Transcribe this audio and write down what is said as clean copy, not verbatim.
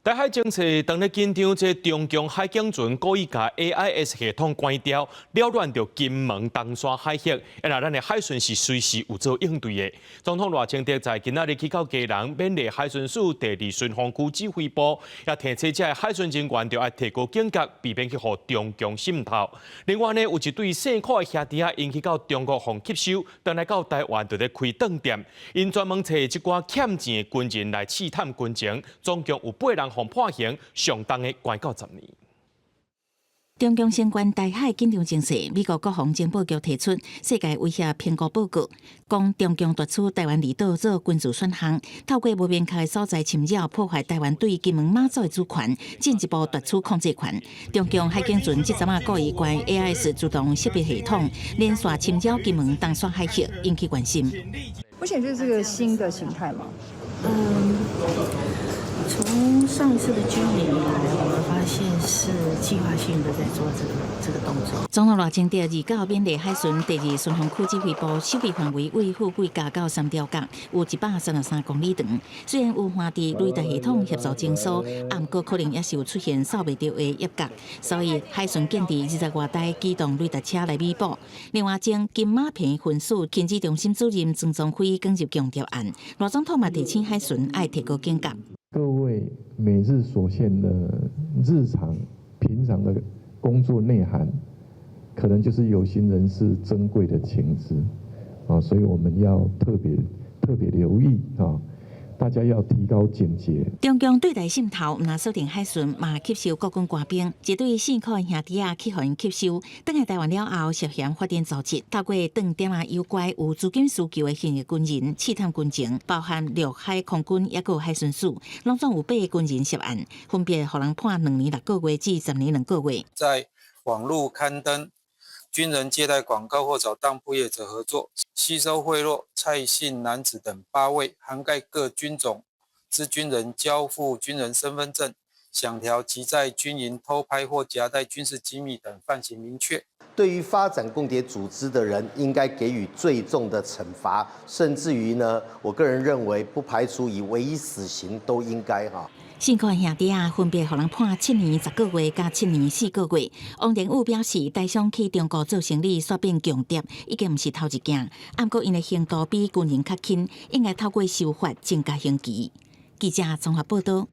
台海政策当咧紧张，这中共海警船故意把 AIS 系统关掉，扰乱着金门东沙海峡。咱的海巡是随时有做应对的。总统赖清德在今仔日去到基隆勉励海巡署第2巡防区指挥部，也提醒这海巡人员就要提高警觉，避免去互中共渗透。另外呢，有一对姓柯的兄弟啊，因去到中国互吸收，回来到台湾就咧开饭店，因专门找一寡欠钱的军人来试探军情，总共有8人。判刑相当的关到10年。中共相关台海紧张情势，美国国防情报局提出世界威胁评估报告，讲中共夺取台湾离岛做军事选项，透过无明确的所在侵扰破坏台湾对金门马祖的主权，进一步夺取控制权。中共海警船即阵啊故意关 AIS 自动识别系统，连续侵扰金门东沙海峡，引起关心。目前这是个新的形态吗？从上一次的军演以来，我们发现是计划性的在做这个动作。总统赖清德29勉励海巡第2巡防区指挥部守备范围为富贵加到3条角，有133公里长。虽然有换伫雷达系统协助侦搜，不过可能也是有出现扫袂到的异角，所以海巡建伫20外台机动雷达车来弥补。另外，将金马片分署经济中心主任曾宗辉卷入强调案，赖总统嘛提醒海巡爱提高警觉。各位每日所现的日常平常的工作内涵，可能就是有心人士珍贵的情资啊，所以我们要特别留意啊，大家要提高警觉。中共对台渗透，那锁定海巡嘛吸收国军官兵，一对姓柯的兄弟啊去互因吸收，登来台湾了后，涉嫌发展组织，透过断点啊诱拐有资金需求的现役军人，试探军情，包含陆海空军也有海巡署，拢总有8个军人涉案，分别互人判2年6个月至10年2个月。在网络刊登军人接待广告或找当铺业者合作，吸收贿赂蔡姓男子等8位，涵盖各军种之军人交付军人身份证、饷条及在军营偷拍或夹带军事机密等犯行明确。对于发展共谍组织的人，应该给予最重的惩罚，甚至于呢，我个人认为不排除以唯一死刑都应该哈。姓柯兄弟啊，分别互人判7年10个月加7年4个月。王仁武表示，台商去中国做生意煞变强谍，已经毋是头一件。不过因的行动比军人较轻，应该透过修法增加刑期。记者综合报道。